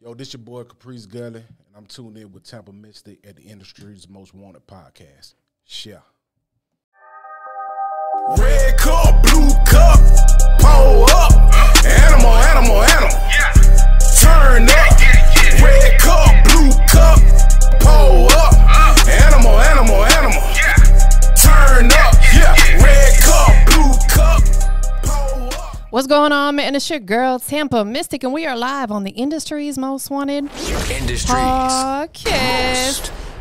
Yo, this your boy Caprice Gully, and I'm tuned in with TampaMystic at the industry's most wanted podcast. Share. Red cup, blue cup, pull up, animal, animal, animal. Turn up, red cup, blue cup, pull up, animal, animal, animal. Turn up, yeah, red cup, blue cup, pull up. What's going on, man? It's your girl TampaMystic, and we are live on the industry's most wanted podcast.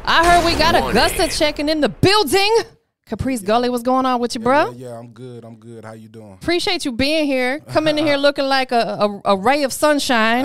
I heard we got Augusta checking in the building. Caprice Gully, what's going on with you, bro? Yeah, I'm good. How you doing? Appreciate you being here. Coming in here looking like a ray of sunshine.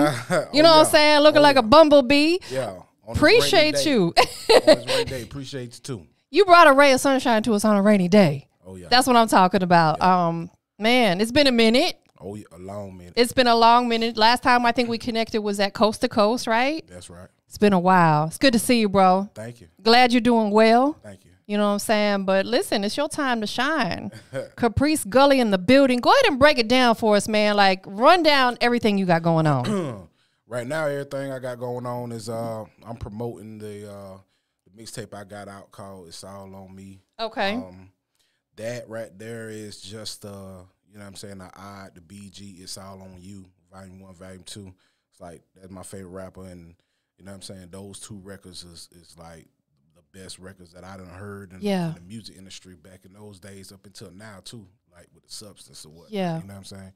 You know what I'm saying? Looking like a bumblebee. Yeah. Appreciate you. On this rainy day. Appreciate you, too. You brought a ray of sunshine to us on a rainy day. Oh, yeah. That's what I'm talking about. Yeah. Man, it's been a minute. Oh, yeah, a long minute. It's been a long minute. Last time I think we connected was at Coast to Coast, right? That's right. It's been a while. It's good to see you, bro. Thank you. Glad you're doing well. Thank you. You know what I'm saying? But listen, it's your time to shine. Caprice Gully in the building. Go ahead and break it down for us, man. Like, run down everything you got going on. Right now, everything I got going on is I'm promoting the mixtape I got out called It's All On Me. Okay. That right there is just, you know what I'm saying, the BG, It's All On You, Volume 1, Volume 2. It's like, that's my favorite rapper, and you know what I'm saying, those two records is like the best records that I done heard in the music industry back in those days up until now, too, like with the substance or what. Yeah. You know what I'm saying?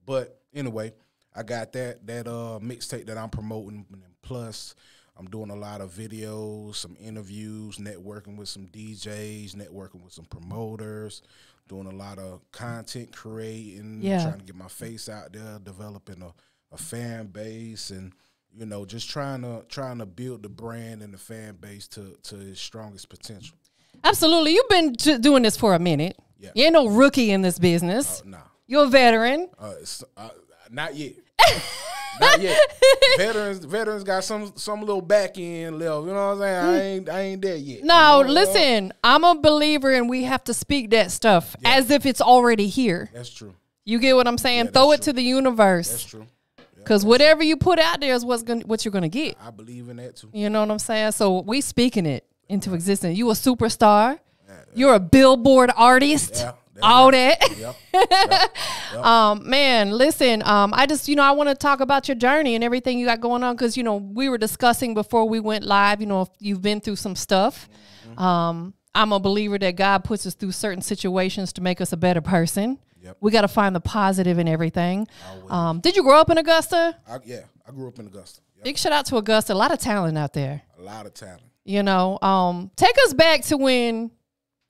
But anyway, I got that mixtape that I'm promoting, and plus I'm doing a lot of videos, some interviews, networking with some DJs, networking with some promoters, doing a lot of content creating, trying to get my face out there, developing a fan base, and you know, just trying to build the brand and the fan base to its strongest potential. Absolutely. You've been doing this for a minute. Yeah. You ain't no rookie in this business. No. You're a veteran. Not yet. Not yet. Veterans got some little back end left. You know what I'm saying? I ain't there yet. No, listen, I'm a believer, and we have to speak that stuff as if it's already here. That's true. You get what I'm saying? Yeah, Throw it to the universe. That's true. Because whatever you put out there is what you're gonna get. I believe in that too. You know what I'm saying? So we speaking it into existence. You a superstar. You're a Billboard artist. Yeah, all right. that. Yep. Man, listen. I just I want to talk about your journey and everything you got going on, because we were discussing before we went live. If you've been through some stuff. I'm a believer that God puts us through certain situations to make us a better person. Yep. We got to find the positive in everything. Did you grow up in Augusta? I grew up in Augusta. Yep. Big shout out to Augusta. A lot of talent out there. A lot of talent. Take us back to when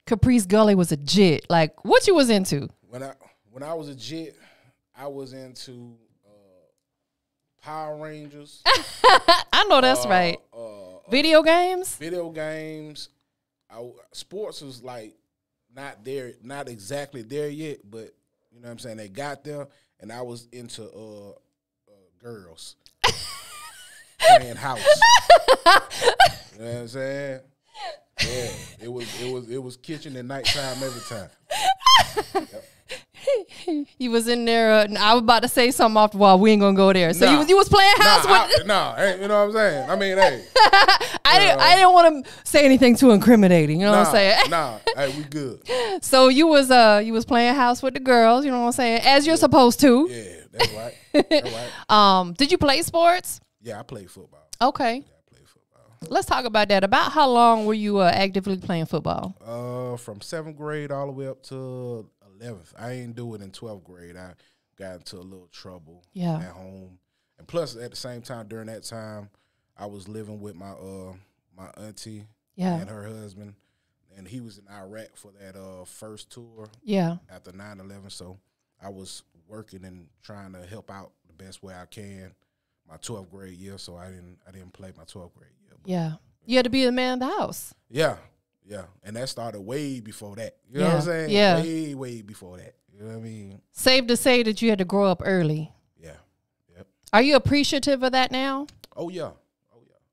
Caprice Gully was a jit. Like, what you was into? When I was a jit, I was into Power Rangers. I know that's right. Video games? Video games. Sports was like not there, not exactly there yet, but you know what I'm saying, they got there, and I was into girls playing house. You know what I'm saying? Yeah, it was kitchen and nighttime every time. Yep. You was in there. I was about to say something off the wall. We ain't gonna go there. So you was playing house with. You know what I'm saying. I mean, hey. I didn't want to say anything too incriminating. You know what I'm saying? Hey, we good. So you was playing house with the girls. You know what I'm saying? As you're supposed to. Yeah, that's right. That's right. Did you play sports? Yeah, I played football. Okay. Yeah, I played football. Let's talk about that. About how long were you actively playing football? From 7th grade all the way up to 11th. I ain't do it in 12th grade. I got into a little trouble at home, and plus at the same time during that time, I was living with my my auntie and her husband, and he was in Iraq for that first tour. Yeah. After 9/11, so I was working and trying to help out the best way I can. My 12th grade year, so I didn't play my 12th grade year. But, you had to be the man of the house. Yeah. Yeah, and that started way before that. You know what I'm saying? Yeah. Way before that. You know what I mean? Safe to say that you had to grow up early. Yeah. Yep. Are you appreciative of that now? Oh, yeah.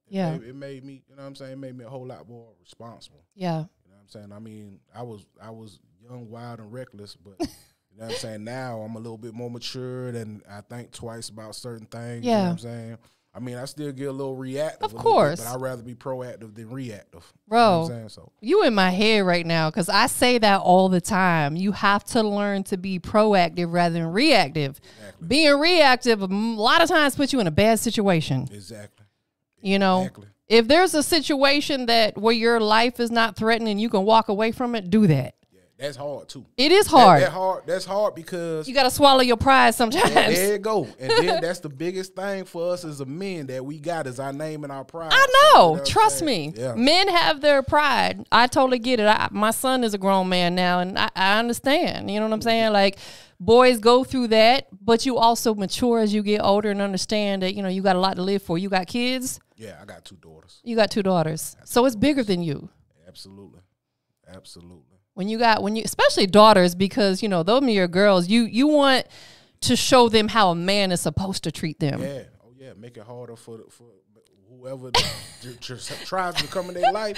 Yeah. It made me, you know what I'm saying, it made me a whole lot more responsible. Yeah. You know what I'm saying? I mean, I was young, wild, and reckless, but you know what I'm saying, now I'm a little bit more mature and I think twice about certain things. You know what I'm saying? I mean, I still get a little reactive. Of course. But I'd rather be proactive than reactive. Bro, you know what I'm saying? So you in my head right now because I say that all the time. You have to learn to be proactive rather than reactive. Exactly. Being reactive a lot of times puts you in a bad situation. Exactly. You know? Exactly. If there's a situation that where your life is not threatened and you can walk away from it, do that. Yeah, that's hard too. It is hard. That's hard because you got to swallow your pride sometimes. There you go. And then that's the biggest thing for us as a men that we got is our name and our pride. I know. So, trust me. Yeah. Men have their pride. I totally get it. My son is a grown man now, and I understand. You know what I'm saying? Like, boys go through that, but you also mature as you get older and understand that, you know, you got a lot to live for. You got kids? Yeah, I got 2 daughters. You got 2 daughters. So it's bigger than you. Absolutely. Absolutely. When you especially daughters, because, you know, those are your girls, you want to show them how a man is supposed to treat them. Yeah. Oh, yeah. Make it harder for whoever tries to come in their life.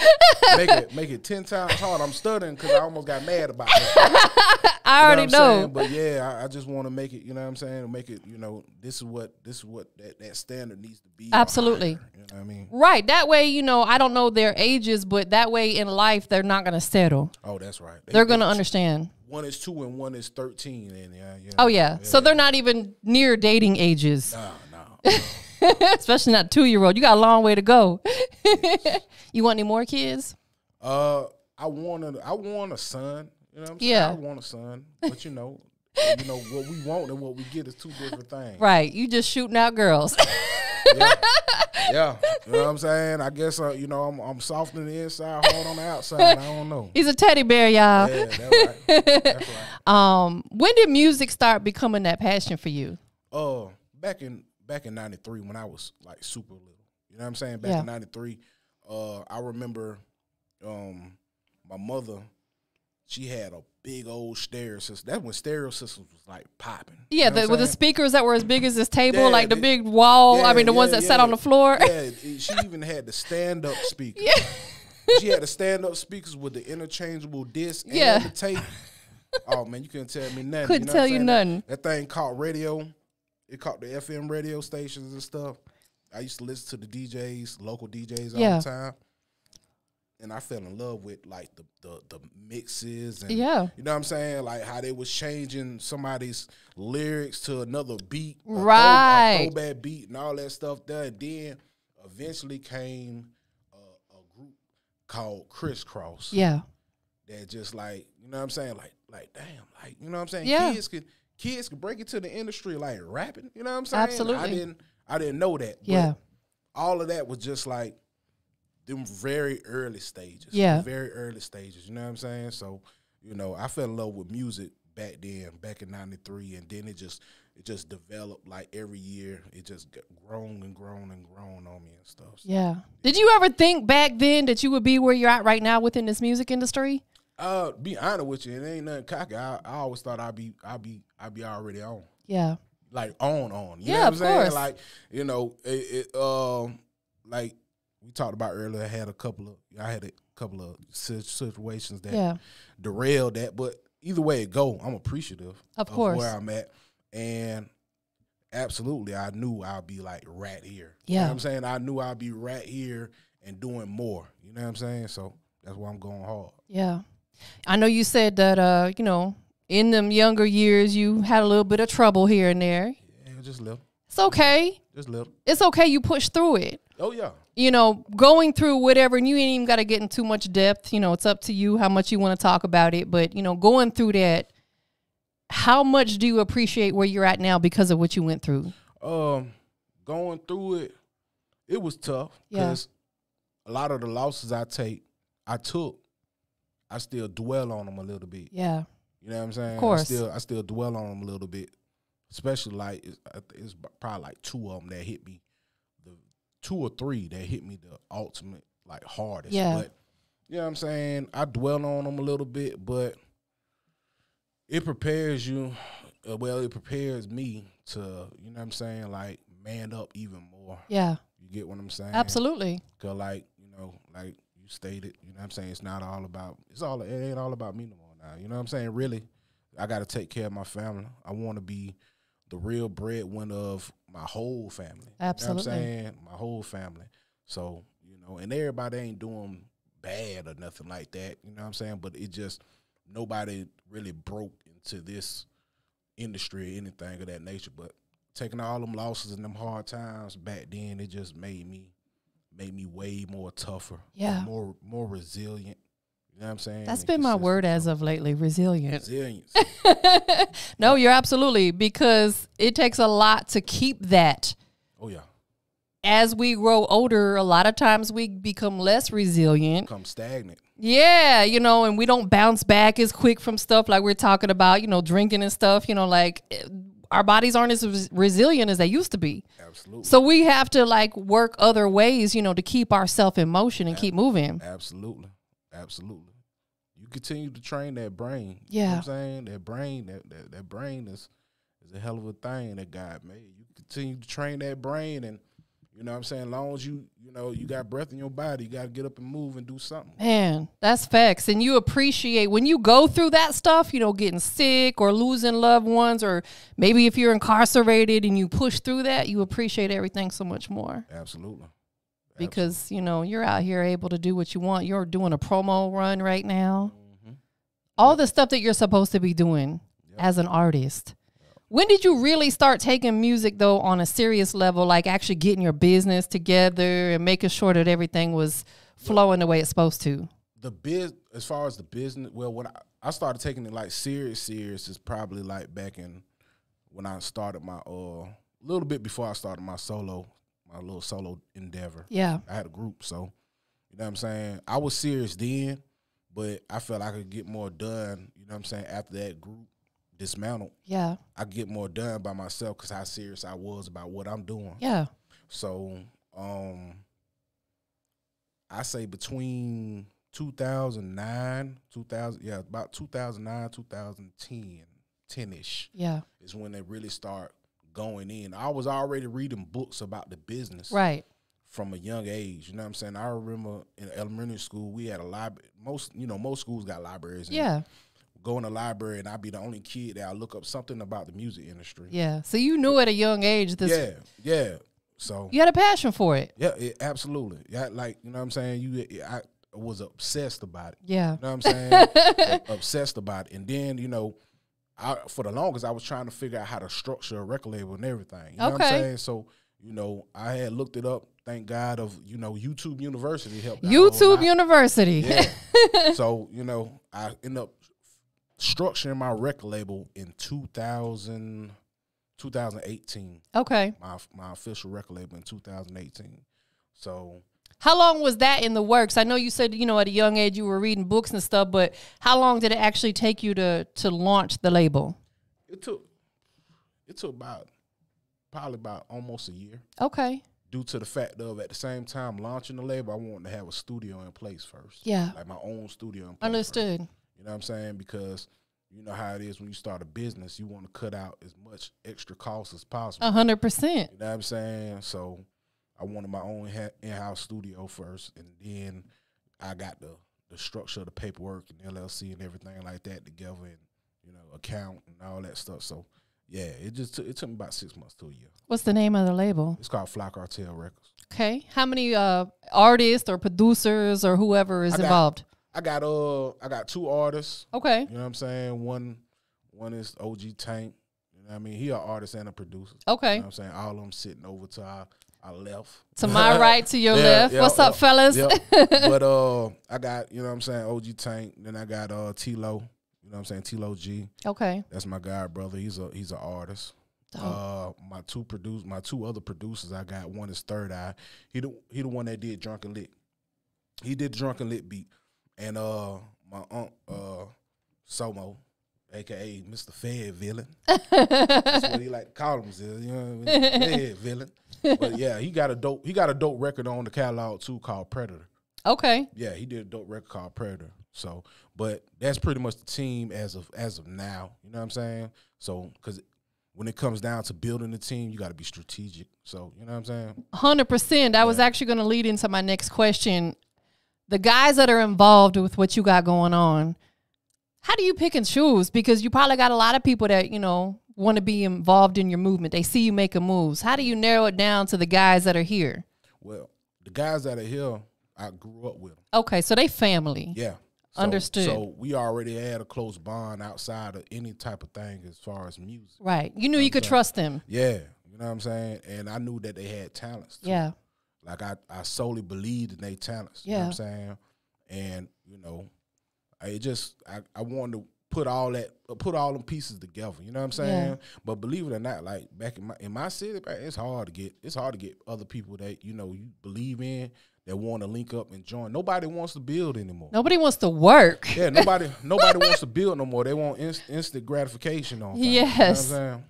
Make it 10 times harder. I'm stuttering because I almost got mad about that. I already know. But yeah, I just want to make it, you know what I'm saying? Make it, you know, this is what that standard needs to be. Absolutely. Higher, you know what I mean? Right. That way, you know, I don't know their ages, but that way in life, they're not going to settle. Oh, that's right. They're going to understand. One is 2 and one is 13. And oh, yeah. So they're not even near dating ages. No. Especially not 2-year-old. You got a long way to go. You want any more kids? I want a son. You know what I'm saying? Yeah. I want a son. But you know what we want and what we get is 2 different things. Right. You just shooting out girls. Yeah. You know what I'm saying? I guess you know, I'm soft on the inside, hard on the outside. I don't know. He's a teddy bear, y'all. Yeah, that's right. That's right. When did music start becoming that passion for you? Back in '93 when I was like super little. You know what I'm saying? Back in '93, I remember my mother, she had a big old stereo system. That's when stereo systems was like popping. Yeah, with the speakers that were as big as this table, like the big wall. I mean, the ones that sat on the floor. Yeah, she even had the stand-up speakers. Yeah. She had the stand-up speakers with the interchangeable disc and the tape. Oh, man, you couldn't tell me nothing. Couldn't tell you nothing. That thing caught radio. It caught the FM radio stations and stuff. I used to listen to the DJs, local DJs all the time. And I fell in love with like the mixes and you know what I'm saying, like how they was changing somebody's lyrics to another beat, a throwback beat and all that stuff there. And then eventually came a group called Crisscross. Yeah, that just like, you know what I'm saying, like damn, like, you know what I'm saying, kids could break into the industry like rapping. You know what I'm saying? Absolutely. I didn't know that. Yeah, but all of that was just like them very early stages. Yeah. Very early stages. You know what I'm saying? So, you know, I fell in love with music back then, back in '93, and then it just developed like every year. It just got grown and grown and grown on me and stuff. So, yeah. Did you ever think back then that you would be where you're at right now within this music industry? Be honest with you, it ain't nothing cocky. I always thought I'd be already on. Yeah. Like on. You know what I'm saying? Like, you know, like we talked about earlier, I had a couple of situations that derailed that, but either way it go, I'm appreciative of where I'm at, and absolutely, I knew I'd be like right here. Yeah, you know what I'm saying, I knew I'd be right here and doing more. You know what I'm saying? So that's why I'm going hard. Yeah, I know you said that you know, in them younger years you had a little bit of trouble here and there. Yeah, just a little. It's okay. Just a little. It's okay. You push through it. Oh yeah. You know, going through whatever, and you ain't even got to get in too much depth. You know, it's up to you how much you want to talk about it. But, you know, going through that, how much do you appreciate where you're at now because of what you went through? Going through it, it was tough because a lot of the losses I took, I still dwell on them a little bit. Yeah. You know what I'm saying? Of course. I still dwell on them a little bit, especially like it's probably like 2 of them that hit me. 2 or 3 that hit me the ultimate, like, hardest. Yeah. But, you know what I'm saying, I dwell on them a little bit, but it prepares you, it prepares me to, you know what I'm saying, like, man up even more. Yeah. You get what I'm saying? Absolutely. Because, like, you know, like you stated, you know what I'm saying, it ain't all about me no more now. You know what I'm saying? Really, I got to take care of my family. I want to be the real breadwinner of my whole family. Absolutely. You know what I'm saying? My whole family. So, you know, and everybody ain't doing bad or nothing like that. You know what I'm saying? But it just, nobody really broke into this industry or anything of that nature. But taking all them losses and them hard times back then, it just made me way more tougher. Yeah. More resilient. You know what I'm saying? That's been my word as of lately, resilience. Resilience. No, you're absolutely, because it takes a lot to keep that. Oh, yeah. As we grow older, a lot of times we become less resilient. Become stagnant. Yeah, you know, and we don't bounce back as quick from stuff like we're talking about, you know, drinking and stuff, you know, like our bodies aren't as resilient as they used to be. Absolutely. So we have to like work other ways, you know, to keep ourselves in motion and keep moving. Absolutely. Absolutely. You continue to train that brain. Yeah. You know what I'm saying? That brain is a hell of a thing that God made. You continue to train that brain, and you know what I'm saying, as long as you know, you got breath in your body, you got to get up and move and do something. Man, that's facts. And you appreciate when you go through that stuff, you know, getting sick or losing loved ones, or maybe if you're incarcerated and you push through that, you appreciate everything so much more. Absolutely. Because, you know, you're out here able to do what you want. You're doing a promo run right now. Mm-hmm. All the stuff that you're supposed to be doing as an artist. When did you really start taking music, though, on a serious level, like actually getting your business together and making sure that everything was flowing the way it's supposed to? As far as the business, well, when I started taking it like serious is probably like back in when I started my little bit before I started my little solo endeavor. Yeah. I had a group, so you know what I'm saying? I was serious then, but I felt I could get more done, you know what I'm saying, after that group dismantled. Yeah. I could get more done by myself because how serious I was about what I'm doing. Yeah. So I say between 2009, about 2009, 2010, 10-ish. Yeah. Is when they really start going in. I was already reading books about the business. Right. From a young age. You know what I'm saying? I remember in elementary school, we had a library. Most schools got libraries. Yeah. Go in the library, and I'd be the only kid that I look up something about the music industry. Yeah. So you knew at a young age this. Yeah. So you had a passion for it. Yeah, absolutely. Yeah, like, you know what I'm saying? I was obsessed about it. Yeah. You know what I'm saying? Obsessed about it. And then, you know, for the longest, I was trying to figure out how to structure a record label and everything. You know what I'm saying? So, you know, I had looked it up. Thank God of, you know, YouTube University helped. YouTube University. Yeah. So, you know, I ended up structuring my record label in 2018. Okay. My official record label in 2018. So. How long was that in the works? I know you said, you know, at a young age you were reading books and stuff, but how long did it actually take you to launch the label? It took probably about almost a year. Okay. Due to the fact of, at the same time launching the label, I wanted to have a studio in place first. Yeah. Like my own studio in place. Understood. First. You know what I'm saying? Because you know how it is when you start a business, you want to cut out as much extra cost as possible. 100%. You know what I'm saying? So I wanted my own in-house studio first, and then I got the structure of the paperwork and LLC and everything like that together, and, you know, account and all that stuff. So, yeah, it took me about 6 months to a year. What's the name of the label? It's called Fly Cartel Records. Okay. How many artists or producers or whoever is involved? I got 2 artists. Okay. You know what I'm saying? One is OG Tank. You know what I mean? He an artist and a producer. Okay. You know what I'm saying? All of them sitting over to our left. To my right, to your left. What's up, fellas? But I got, you know what I'm saying, OG Tank. Then I got T-Lo. You know what I'm saying? T-Lo G. Okay. That's my guy, brother. He's an artist. My two other producers I got, one is Third Eye. He the one that did Drunken Lit. He did Drunken Lit beat. And my aunt Somo, aka Mr. Fed Villain. That's what he like to call him, you know what I mean? Fed Villain. But yeah, he got a dope record on the catalog too called Predator. Okay. Yeah, he did a dope record called Predator. So, but that's pretty much the team as of now. You know what I'm saying? So, because when it comes down to building the team, you got to be strategic. So, you know what I'm saying? 100%. I was actually going to lead into my next question. The guys that are involved with what you got going on, how do you pick and choose? Because you probably got a lot of people that, you know, want to be involved in your movement? They see you making moves. How do you narrow it down to the guys that are here? Well, the guys that are here, I grew up with them. Okay, so they family. Yeah. Understood. So we already had a close bond outside of any type of thing as far as music. Right. You knew you could trust them. Yeah. You know what I'm saying? And I knew that they had talents too. Yeah. Like I solely believed in their talents. You know what I'm saying? And, you know, I wanted to put all them pieces together. You know what I'm saying? Yeah. But believe it or not, like back in my city, it's hard to get other people that, you know, you believe in, that want to link up and join. Nobody wants to build anymore. Nobody wants to work. Yeah, nobody wants to build no more. They want instant gratification on things. Yes. You know what I'm saying?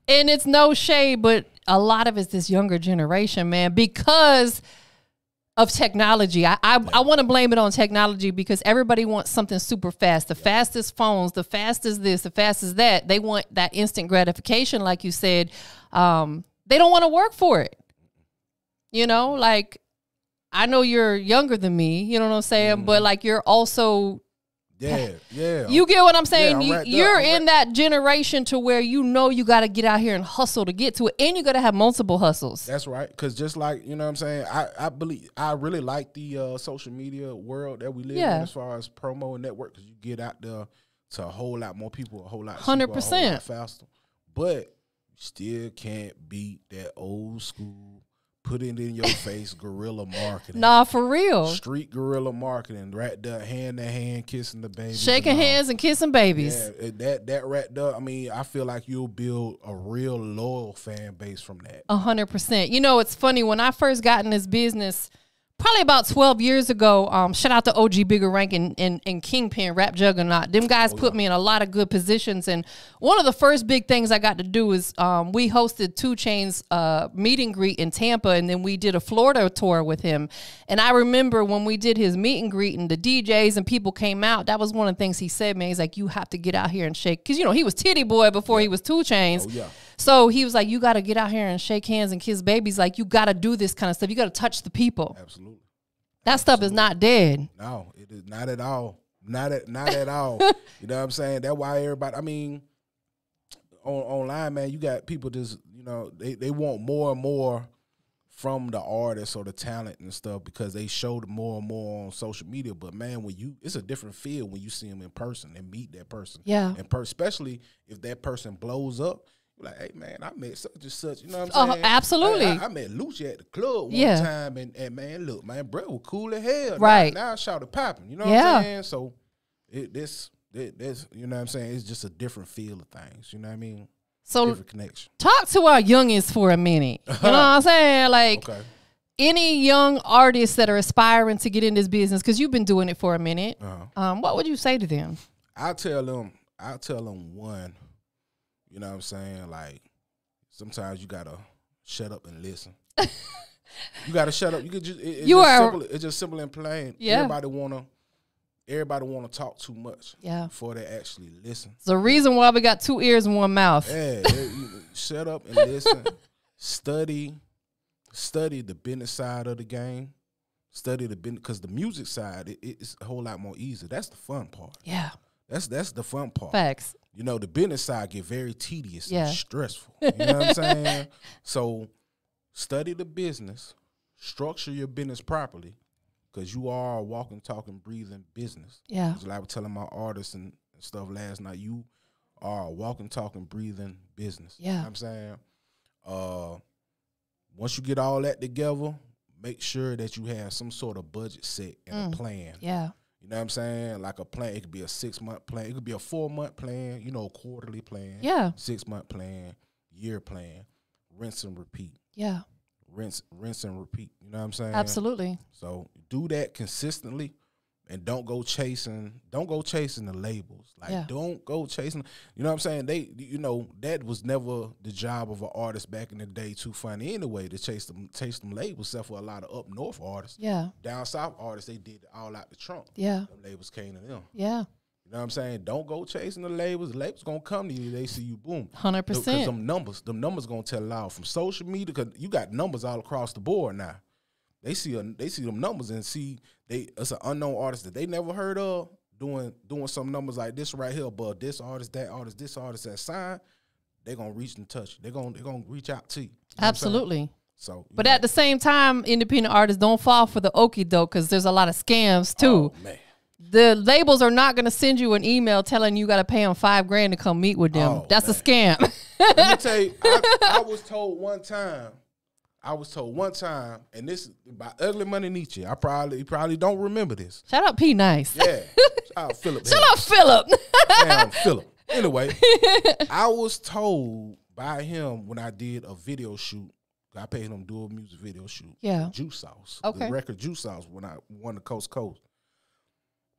And it's no shade, but a lot of it's this younger generation, man, because of technology. I want to blame it on technology because everybody wants something super fast. The fastest phones, the fastest this, the fastest that. They want that instant gratification, like you said. They don't want to work for it. You know, like, I know you're younger than me, you know what I'm saying? But like you're also Yeah. You get what I'm saying? Yeah, you're in that generation to where you know you got to get out here and hustle to get to it, and you got to have multiple hustles. That's right. Because just like, you know what I'm saying, I really like the social media world that we live in as far as promo and network, because you get out there to a whole lot more people, a whole lot 100%. cheaper, a whole lot faster. But you still can't beat that old school, put it in your face guerrilla marketing. Nah, for real. Street guerrilla marketing, right there, hand to hand, kissing the babies. Shaking hands and kissing babies. Yeah, that right there, I mean, I feel like you'll build a real loyal fan base from that. 100%. You know, it's funny, when I first got in this business, probably about 12 years ago, shout out to OG Bigger Rank and Kingpin, Rap Juggernaut. Them guys put me in a lot of good positions. And one of the first big things I got to do is we hosted 2 Chainz meet and greet in Tampa, and then we did a Florida tour with him. And I remember when we did his meet and greet and the DJs and people came out, that was one of the things he said, man. He's like, you have to get out here and shake. Because, you know, he was Titty Boy before he was 2 Chainz. Oh, yeah. So he was like, you got to get out here and shake hands and kiss babies. Like, you got to do this kind of stuff. You got to touch the people. Absolutely. That stuff is not dead. No, it is not at all. Not at all. You know what I'm saying? That's why everybody, I mean, online, man, you got people just, you know, they want more and more from the artist or the talent and stuff because they showed more and more on social media. But, man, it's a different feel when you see them in person and meet that person. Yeah. Especially if that person blows up. Like, hey, man, I met such and such, you know what I'm saying? Absolutely. I met Lucia at the club one time, and man, look, man, bro was cool as hell. Right. Now I shout it popping, you know what I'm saying? So, this, you know what I'm saying, it's just a different feel of things, you know what I mean? So, different connection. Talk to our youngins for a minute. You know what I'm saying? Like, any young artists that are aspiring to get in this business, because you've been doing it for a minute, what would you say to them? I'll tell them one, you know what I'm saying? Like, sometimes you gotta shut up and listen. You gotta shut up. You could just it's just simple and plain. Yeah. Everybody wanna talk too much. Yeah. Before they actually listen. It's the reason why we got 2 ears and 1 mouth. Yeah. Shut up and listen. Study the business side of the game. Study the business, because the music side it's a whole lot more easy. That's the fun part. Yeah. That's the fun part. Facts. You know, the business side get very tedious and stressful. You know what I'm saying? So study the business, structure your business properly, because you are a walking, talking, breathing business. Yeah. Like I was telling my artists and stuff last night, you are a walking, talking, breathing business. Yeah. You know what I'm saying? Once you get all that together, make sure that you have some sort of budget set and a plan. Yeah. You know what I'm saying? Like a plan, it could be a 6-month plan. It could be a 4-month plan, you know, quarterly plan. Yeah. 6-month plan, year plan, rinse and repeat. Yeah. Rinse and repeat. You know what I'm saying? Absolutely. So do that consistently, and don't go chasing the labels. Like, don't go chasing, you know what I'm saying? You know, that was never the job of an artist back in the day, too funny anyway, to chase them labels, except for a lot of up north artists. Yeah. Down south artists, they did it all out the trunk. Yeah. Them labels came to them. Yeah. You know what I'm saying? Don't go chasing the labels. The labels gonna come to you. They see you, boom. 100%. Because them numbers gonna tell loud from social media. Because you got numbers all across the board now. They see them numbers and see it's an unknown artist that they never heard of doing some numbers like this right here. But this artist, that artist, this artist that signed, they're gonna reach and touch. They're gonna reach out to you. Absolutely. So, but at the same time, independent artists don't fall for the okie doke because there's a lot of scams too. Oh, man. The labels are not going to send you an email telling you got to pay them $5,000 to come meet with them. Oh, that's man. a scam. Let me tell you, I was told one time, and this by Ugly Money Nietzsche. You probably don't remember this. Shout out P Nice. Yeah. Shout out Philip. Shout out Philip. Damn, Philip. Anyway, I was told by him when I did a video shoot. I paid him to do a music video shoot. Yeah. Juice Sauce. Okay. The record Juice Sauce when I won the Coast Coast.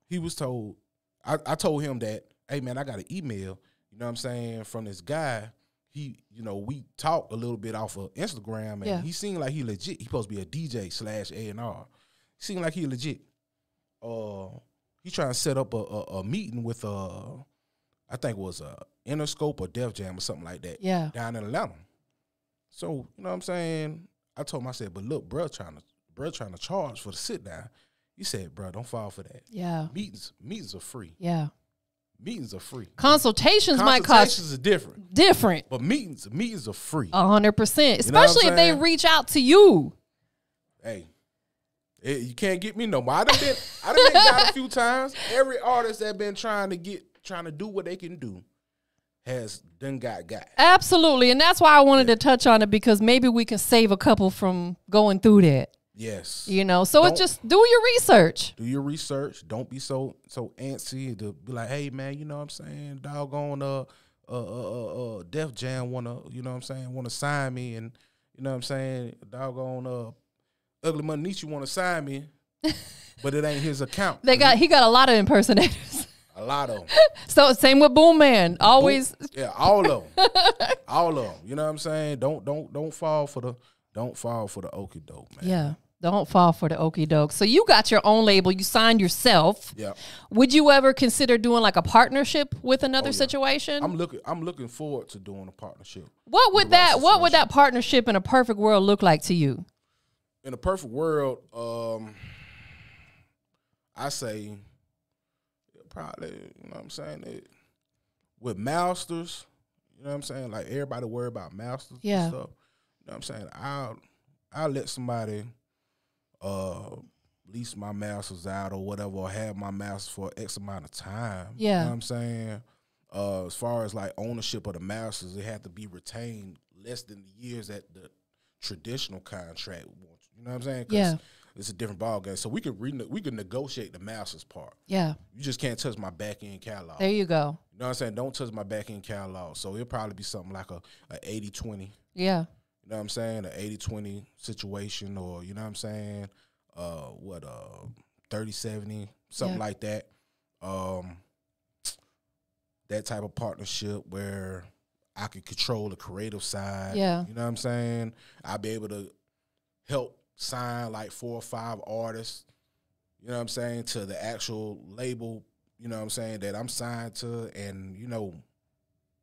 He was told, I told him that, hey, man, I got an email, you know what I'm saying, from this guy. He, we talked a little bit off of Instagram, and he seemed like he legit. He supposed to be a DJ / A&R. He seemed like he legit. He trying to set up a meeting with, I think it was Interscope or Def Jam or something like that down in Atlanta. So, you know what I'm saying? I told him, I said, but look, bro trying to charge for the sit down. He said, bro, don't fall for that. Yeah. Meetings are free. Yeah. Meetings are free. Consultations might cost. Consultations are different. Different. But meetings are free. 100%. Especially if they reach out to you. Hey, you can't get me no more. I done been got a few times. Every artist that been trying to do what they can do has done got. Absolutely. And that's why I wanted to touch on it, because maybe we can save a couple from going through that. Yes. So it's just do your research. Do your research. Don't be so antsy to be like, hey, man, you know what I'm saying? Doggone Def Jam wanna sign me, and you know what I'm saying? Doggone Ugly Money Nietzsche wanna sign me, but it ain't his account. He got a lot of impersonators. A lot of them. So same with Boom Man. Always. All of them. All of them. You know what I'm saying? Don't fall for the okie doke, man. Yeah. Don't fall for the okie doke. So you got your own label. You signed yourself. Yeah. Would you ever consider doing like a partnership with another situation? I'm looking forward to doing a partnership. What would that partnership in a perfect world look like to you? In a perfect world, I say probably, you know what I'm saying, with masters, you know what I'm saying, like everybody worry about masters and stuff. You know what I'm saying? I'll let somebody lease my masters out or whatever, or have my masters for X amount of time. Yeah. You know what I'm saying? As far as like ownership of the masters, it had to be retained less than the years that the traditional contract wants. You know what I'm saying? Yeah. It's a different ballgame. So we can negotiate the masters part. Yeah. You just can't touch my back end catalog. There you go. You know what I'm saying? Don't touch my back end catalog. So it'll probably be something like a 80-20. Yeah. You know what I'm saying? An 80-20 situation, or you know what I'm saying? 30-70, something like that. That type of partnership where I could control the creative side. Yeah. You know what I'm saying? I'll be able to help sign like 4 or 5 artists, you know what I'm saying, to the actual label, you know what I'm saying, that I'm signed to, and,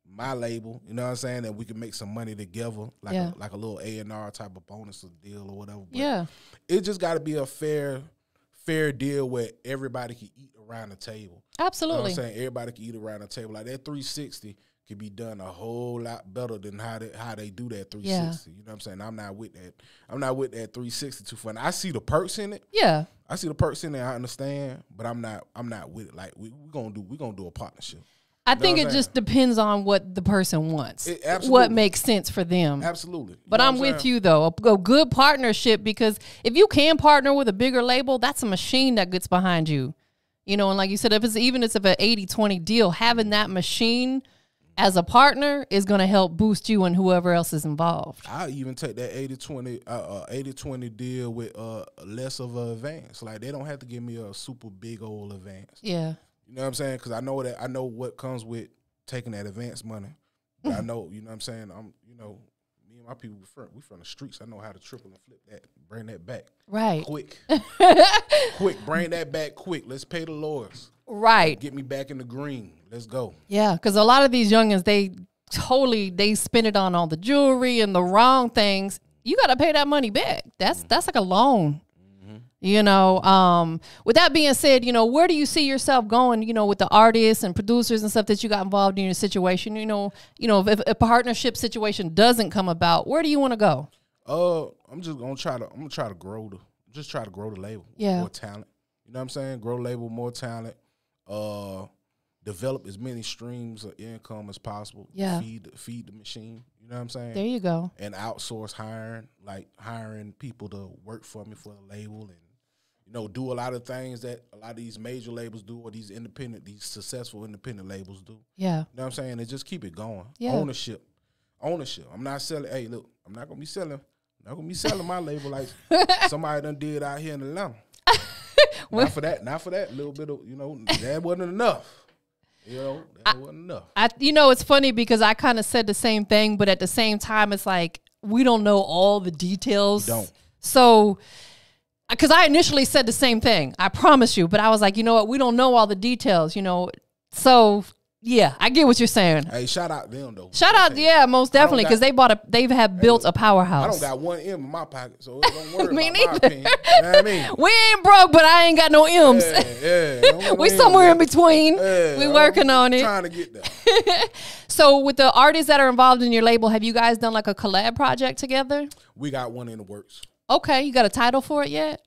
my label, you know what I'm saying, that we can make some money together, like a little A&R type of bonus or deal or whatever. But it just got to be a fair deal where everybody can eat around the table. Absolutely. You know what I'm saying? Everybody can eat around the table. Like that 360 could be done a whole lot better than how they do that 360. Yeah. You know what I'm saying? I'm not with that 360 too fun. I see the perks in it. Yeah. I see the perks in it. I understand, but I'm not with it. Like we're gonna do a partnership. I think it just depends on what the person wants. What makes sense for them. Absolutely. But I'm with you, though. A good partnership, because if you can partner with a bigger label, that's a machine that gets behind you. And like you said, even if it's an 80-20 deal, having that machine as a partner is going to help boost you and whoever else is involved. I'll even take that 80-20 deal with less of an advance. Like they don't have to give me a super big old advance. Yeah. You know what I'm saying? Because I know what comes with taking that advance money. But I know, you know what I'm saying? Me and my people, we from the streets. I know how to triple and flip that, bring that back. Right. Quick. Bring that back quick. Let's pay the lawyers. Right. Get me back in the green. Let's go. Yeah, because a lot of these youngins, they spend it on all the jewelry and the wrong things. You got to pay that money back. That's like a loan. You know, with that being said, you know, where do you see yourself going, you know, with the artists and producers and stuff that you got involved in your situation? You know, if a partnership situation doesn't come about, where do you want to go? I'm gonna try to grow the label. Yeah. More talent. You know what I'm saying? Grow the label, more talent. Develop as many streams of income as possible. Yeah. Feed the machine. You know what I'm saying? There you go. And outsource hiring people to work for me for the label, and you know, do a lot of things that a lot of these major labels do, or these successful independent labels do. Yeah. You know what I'm saying? And just keep it going. Yeah. Ownership. I'm not selling. Hey, look, I'm not gonna be selling my label like somebody done did out here in Atlanta. Not for that little bit of, you know, that wasn't enough. You know, that wasn't enough. You know, it's funny because I kind of said the same thing, but at the same time, it's like we don't know all the details. We don't. So, because I initially said the same thing, I promise you, but I was like, you know what, we don't know all the details, you know. So, yeah, I get what you're saying. Hey, shout out them though. Shout out, yeah, most definitely, because they have built a powerhouse. I don't got one M in my pocket, so don't worry Me about neither. my opinion. You know what I mean? We ain't broke, but I ain't got no M's. Yeah. We somewhere in between. Yeah, We working on it. Trying to get there. So with the artists that are involved in your label, have you guys done like a collab project together? We got one in the works. Okay, you got a title for it yet?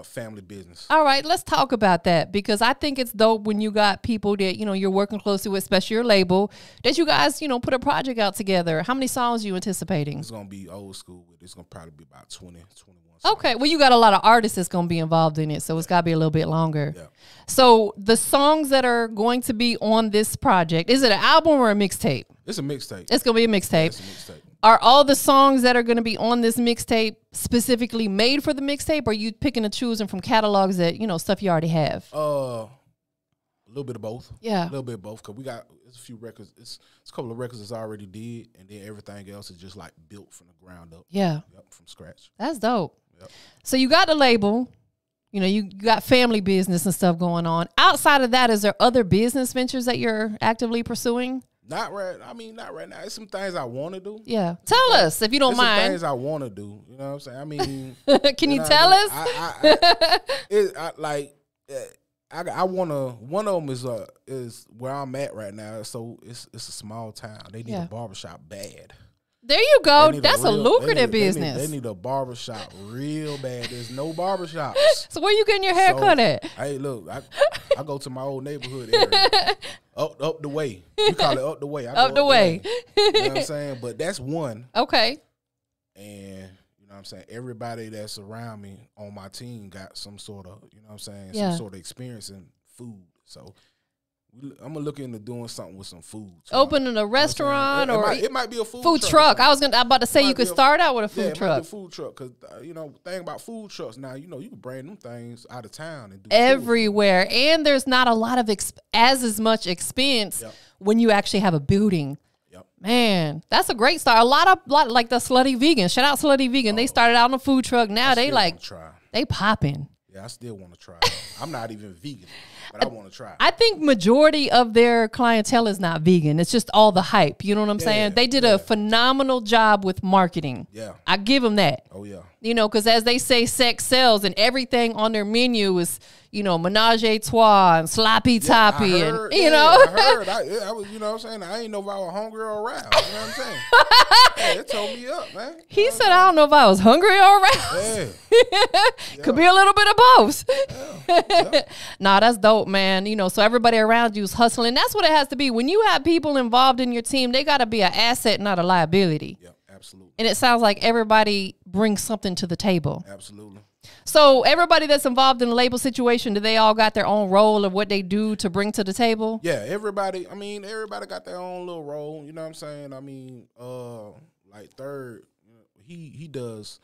Family Business. All right, let's talk about that, because I think it's dope when you got people that, you know, you're working closely with, especially your label, that you guys, you know, put a project out together. How many songs are you anticipating? It's going to be old school. It's going to probably be about 20, 21 songs. Okay, well, you got a lot of artists that's going to be involved in it, so it's got to be a little bit longer. Yeah. So the songs that are going to be on this project, is it an album or a mixtape? It's a mixtape. It's going to be a mixtape. Yeah, it's a mixtape. Are all the songs that are going to be on this mixtape specifically made for the mixtape, or are you picking and choosing from catalogs that, you know, stuff you already have? A little bit of both. Yeah. A little bit of both, because it's a few records. It's a couple of records that's already did, and then everything else is just like built from the ground up. Yeah. Yep, from scratch. That's dope. Yep. So you got the label, you know, you got family business and stuff going on. Outside of that, is there other business ventures that you're actively pursuing? Not right now. It's some things I want to do. Yeah. Tell us, if you don't mind. Some things I want to do. You know what I'm saying? I mean. Can you tell us? I want to, one of them is where I'm at right now. So it's a small town. They need a barbershop bad. There you go. That's a lucrative business. They need a barbershop real bad. There's no barbershops. So where you getting your hair cut at? Hey, look, I go to my old neighborhood area. Up the way. You call it up the way. Up the way. You know what I'm saying? But that's one. Okay. And you know what I'm saying? Everybody that's around me on my team got some sort of, you know what I'm saying, some sort of experience in food. So I'm gonna look into doing something with some food. Opening a restaurant, you know, or it might be a food truck. I'm about to say you could start out with a food truck. It might be a food truck, because you know, the thing about food trucks now, you know, you can bring them things out of town and do everywhere, and there's not a lot of as much expense when you actually have a building. Yep. Man, that's a great start. A lot like the Slutty Vegan. Shout out Slutty Vegan. They started out on a food truck. Now they popping. Yeah, I still want to try. I'm not even vegan, but I want to try. I think majority of their clientele is not vegan. It's just all the hype. You know what I'm saying? They did a phenomenal job with marketing. Yeah. I give them that. Oh, yeah. You know, because as they say, sex sells, and everything on their menu is, you know, menage a trois and sloppy toppy. I heard, you know. I heard. I was, you know what I'm saying? I ain't know if I was hungry or aroused. You know what I'm saying? Hey, it told me up, man. He said, I don't know if I was hungry or aroused. Yeah. Could be a little bit of both. Yeah. Nah, that's dope, man. You know, so everybody around you is hustling. That's what it has to be. When you have people involved in your team, they got to be an asset, not a liability. Yeah, absolutely. And it sounds like everybody brings something to the table. Absolutely. So everybody that's involved in the label situation, do they all got their own role of what they do to bring to the table? Yeah, everybody got their own little role. You know what I'm saying? I mean, like Third, he does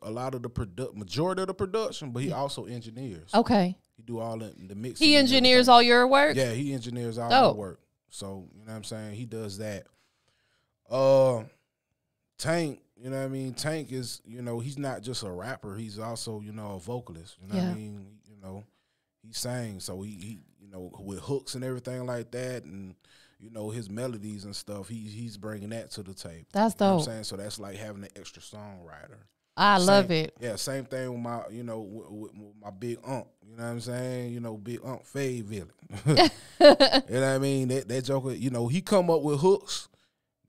a lot of the majority of the production, but he also engineers. Okay. He do all the mix. He engineers all your work? Yeah, he engineers all my work. So, you know what I'm saying? He does that. Tank, you know what I mean? Tank is, you know, he's not just a rapper. He's also, you know, a vocalist. You know what I mean? You know, he sings. So he you know, with hooks and everything like that, and, you know, his melodies and stuff, he's bringing that to the table. That's dope. You know what I'm saying? So that's like having an extra songwriter. I love it. Yeah, same thing with my, with my big aunt. You know what I'm saying? Big Aunt Faye Villain. You know what I mean? That joker, he come up with hooks.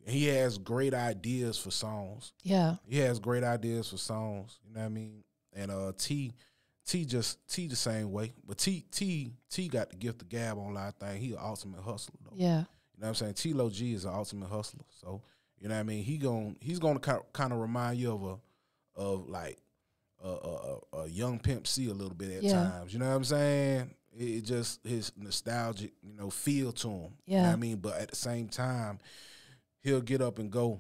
He has great ideas for songs. Yeah. He has great ideas for songs. You know what I mean? And T the same way. But T got the gift of gab on a lot of things. He an ultimate hustler though. Yeah. You know what I'm saying? T-Lo G is an ultimate hustler. So, you know what I mean? He's gonna kind of remind you of like a young Pimp C a little bit at times. You know what I'm saying? It just his nostalgic, feel to him. Yeah. You know what I mean? But at the same time, he'll get up and go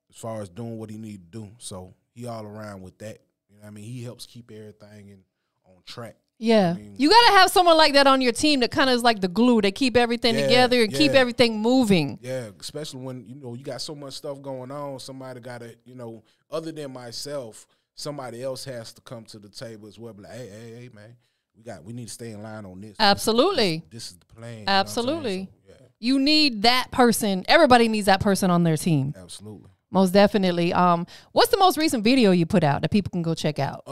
as far as doing what he need to do. So he all around with that. You know what I mean? He helps keep everything on track. Yeah. You got to have someone like that on your team that kind of is like the glue. They keep everything together and keep everything moving. Yeah, especially when, you got so much stuff going on. Somebody got to, other than myself, somebody else has to come to the table as well. Be like, hey, man, we need to stay in line on this. Absolutely. This is the plan. Absolutely. So, you need that person. Everybody needs that person on their team. Absolutely. Most definitely. What's the most recent video you put out that people can go check out?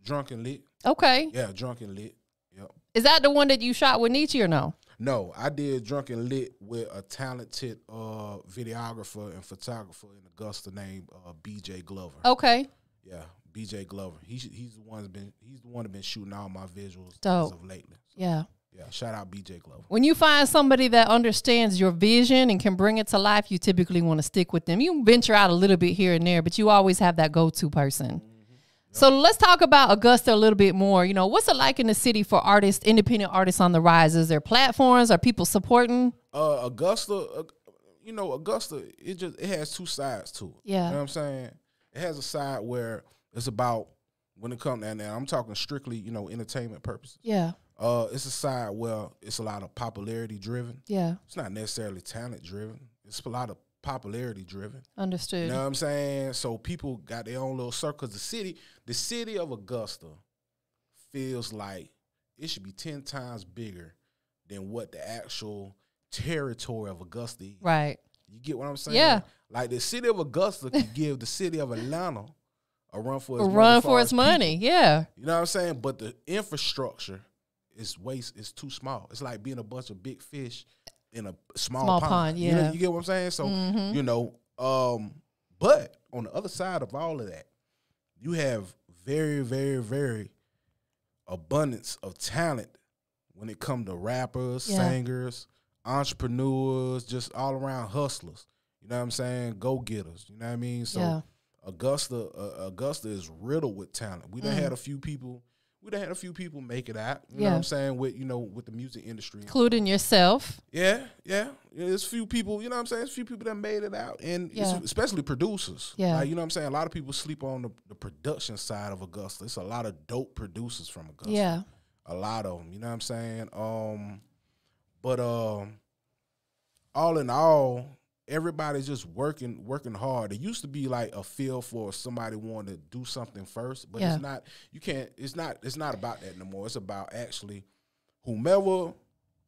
Drunk and Lit. Okay. Yeah, Drunk and Lit. Yep. Is that the one that you shot with Nietzsche or no? No, I did Drunk and Lit with a talented videographer and photographer in Augusta named BJ Glover. Okay. Yeah, BJ Glover. He's the one that been shooting all my visuals Dope. as of lately. Yeah. Yeah, shout out BJ Glover. When you find somebody that understands your vision and can bring it to life, you typically want to stick with them. You venture out a little bit here and there, but you always have that go-to person. So let's talk about Augusta a little bit more. What's it like in the city for artists, independent artists on the rise? Is there platforms? Are people supporting? Augusta, Augusta, it has two sides to it. Yeah. You know what I'm saying? It has a side where it's about, when it comes, and I'm talking strictly, entertainment purposes. Yeah. It's a side where it's a lot of popularity driven. Yeah. It's not necessarily talent driven. It's a lot of popularity driven. Understood. You know what I'm saying? So people got their own little circle. The city of Augusta feels like it should be 10 times bigger than what the actual territory of Augusta is. Right. You get what I'm saying? Yeah. Like the city of Augusta could give the city of Atlanta a run for its money. Yeah. You know what I'm saying? But the infrastructure is too small. It's like being a bunch of big fish in a small pond. Yeah. You get what I'm saying? So, but on the other side of all of that, you have very, very, very abundance of talent when it comes to rappers, singers, entrepreneurs, just all around hustlers. You know what I'm saying? Go-getters. You know what I mean? So Augusta is riddled with talent. We done had a few people. We done had a few people make it out. You know what I'm saying? With the music industry, including yourself. Yeah. There's a few people. You know what I'm saying? There's a few people that made it out, and especially producers. Yeah. Like, you know what I'm saying? A lot of people sleep on the production side of Augusta. It's a lot of dope producers from Augusta. Yeah. A lot of them. You know what I'm saying? But all in all, everybody's just working hard. It used to be like a feel for somebody wanting to do something first, but it's not. You can't. It's not about that no more. It's about actually whomever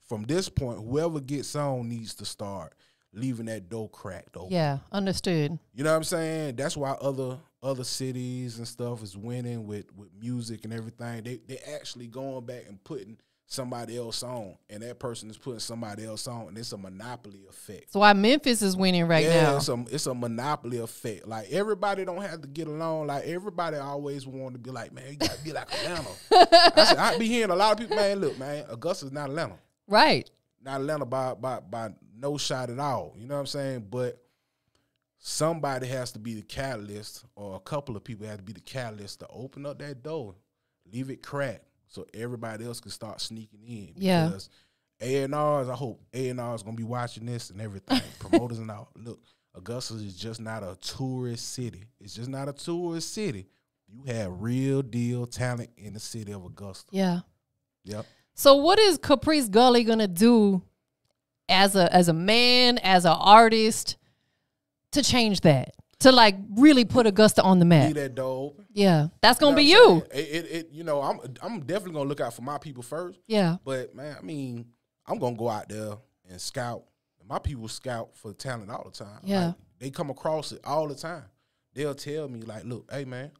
from this point, whoever gets on needs to start leaving that door cracked open. Yeah, understood. You know what I'm saying? That's why other cities and stuff is winning with music and everything. They actually going back and putting somebody else on, and that person is putting somebody else on, and it's a monopoly effect. So why Memphis is winning right now? It's a monopoly effect. Like, everybody don't have to get along. Like, everybody always want to be like, man, you got to be like Atlanta. I be hearing a lot of people, man, look, man, Augusta's not Atlanta. Right. Not Atlanta by no shot at all. You know what I'm saying? But somebody has to be the catalyst, or a couple of people have to be the catalyst to open up that door, leave it cracked, so everybody else can start sneaking in. Because A&Rs, I hope A&R is going to be watching this and everything, promoters and all. Look, Augusta is just not a tourist city. It's just not a tourist city. You have real deal talent in the city of Augusta. Yeah. Yep. So what is Caprice Gully going to do as a man, as an artist, to change that? To like really put Augusta on the map. Leave that door open. Yeah, that's gonna be you. I'm definitely gonna look out for my people first. Yeah. But man, I mean, I'm gonna go out there and scout. My people scout for talent all the time. Yeah. Like, they come across it all the time. they'll tell me like, look, hey man,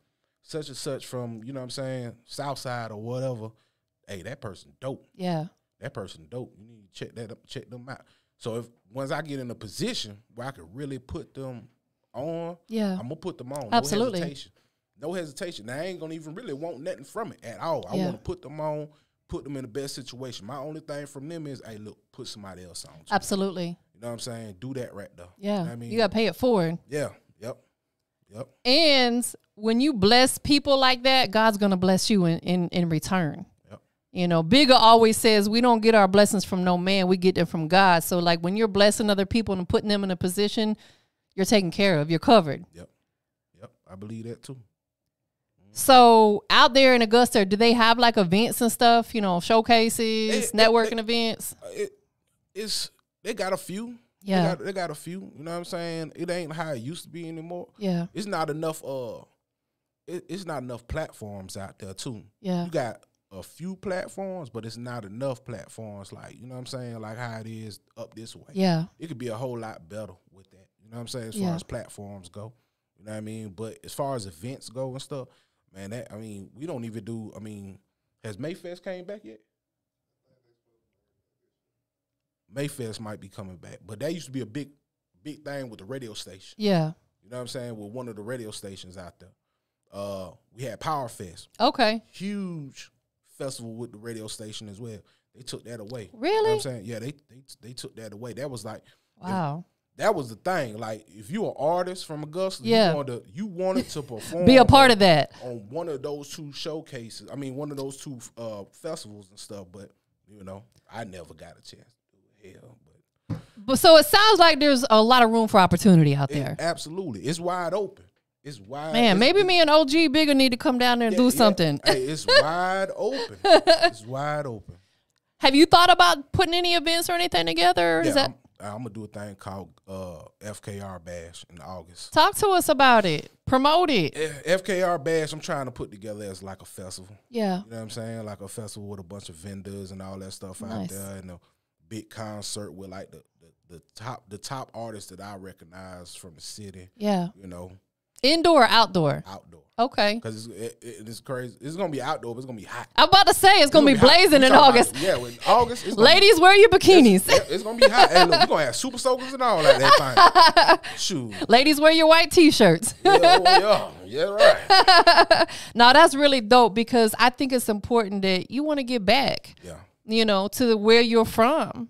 such and such from, you know what I'm saying, South Side or whatever. Hey, that person dope. Yeah. That person dope. You need to check that up, check them out. So once I get in a position where I can really put them on, I'm gonna put them on. Absolutely. No hesitation. No hesitation. Now I ain't gonna even really want nothing from it at all. I want to put them on, put them in the best situation. My only thing from them is, hey, look, put somebody else on. Absolutely. You know what I'm saying? Do that right there. Yeah. You know what I mean? You gotta pay it forward. Yeah. Yep. And when you bless people like that, God's gonna bless you in return. You know, Bigger always says we don't get our blessings from no man, we get them from God. So like when you're blessing other people and putting them in a position, you're taken care of, you're covered. Yep. I believe that too. So out there in Augusta, do they have like events and stuff, you know, showcases, networking events? They got a few. Yeah. They got a few. You know what I'm saying? It ain't how it used to be anymore. Yeah. It's not enough it's not enough platforms out there too. Yeah. You got a few platforms, but it's not enough platforms like, you know what I'm saying, like how it is up this way. Yeah. It could be a whole lot better with that. You know what I'm saying? As far as platforms go. You know what I mean? But as far as events go and stuff, man, we don't even do, has Mayfest came back yet? Mayfest might be coming back. But that used to be a big thing with the radio station. Yeah. You know what I'm saying? With one of the radio stations out there. We had Power Fest. Okay. Huge festival with the radio station as well. They took that away. Really? You know what I'm saying? Yeah, they took that away. That was like, wow. That was the thing. Like, if you're an artist from Augusta, you wanted to perform. Be a part of that. On one of those two showcases. One of those two festivals and stuff. But, you know, I never got a chance to do it. Hell, but so it sounds like there's a lot of room for opportunity out there. Absolutely. It's wide open. It's wide. Man, maybe me and OG Bigger need to come down there and do something. Hey, it's wide open. It's wide open. Have you thought about putting any events or anything together? Or I'm going to do a thing called FKR Bash in August. Talk to us about it. Promote it. FKR Bash, I'm trying to put together as like a festival. Yeah. You know what I'm saying? Like a festival with a bunch of vendors and all that stuff out there. And a big concert with like the top artists that I recognize from the city. Yeah. You know. Indoor or outdoor? Outdoor. Okay. Because it's crazy. It's going to be outdoor, but it's going to be hot. I'm about to say it's going to be blazing in August. In August. Ladies, wear your bikinis. It's going to be hot. Hey, look, we're going to have super soakers and all that thing. Shoot. Ladies, wear your white T-shirts. Yeah, right. No, that's really dope because I think it's important that you want to give back. Yeah. You know, to where you're from.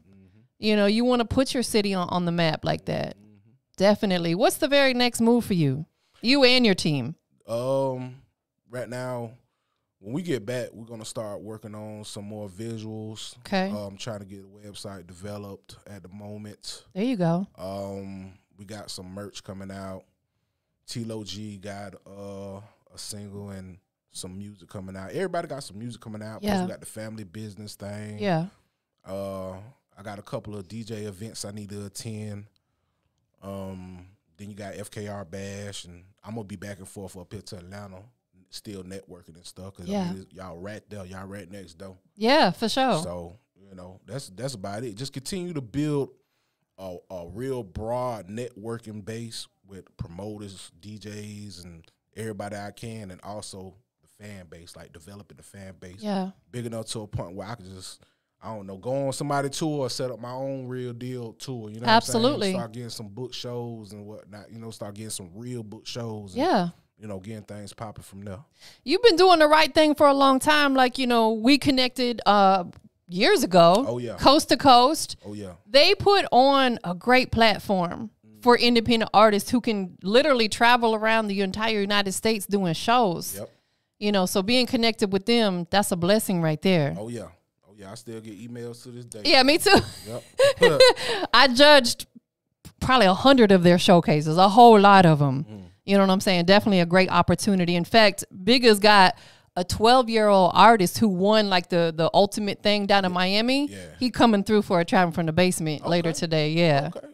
You know, you want to put your city on the map like that. Definitely. What's the very next move for you? You and your team. Right now, when we get back, we're gonna start working on some more visuals. Okay. Trying to get a website developed at the moment. There you go. We got some merch coming out. T-Lo G got a single and some music coming out. Everybody got some music coming out. Yeah. Plus we got the family business thing. Yeah. I got a couple of DJ events I need to attend. Then you got FKR Bash, and I'm going to be back and forth up here to Atlanta, still networking and stuff. Cause y'all right there. Y'all right next door. Yeah, for sure. So, you know, that's about it. Just continue to build a real broad networking base with promoters, DJs, and everybody I can, and also the fan base, like developing the fan base. Yeah. Big enough to a point where I can just, I don't know, go on somebody's tour or set up my own real deal tour. You know Absolutely. what I'm saying? Start getting some book shows and whatnot. You know, start getting some real book shows. And, yeah. You know, getting things popping from there. You've been doing the right thing for a long time. Like, you know, we connected years ago. Oh, yeah. Coast to Coast. Oh, yeah. They put on a great platform for independent artists who can literally travel around the entire United States doing shows. Yep. You know, so being connected with them, that's a blessing right there. Oh, yeah. Yeah, I still get emails to this day. Yeah, me too. Yep. I judged probably 100 of their showcases, a whole lot of them. You know what I'm saying? Definitely a great opportunity. In fact, Bigger's got a 12-year-old artist who won like the ultimate thing down in Miami. Yeah. He coming through for a Traveling from the Basement later today. Yeah. Okay.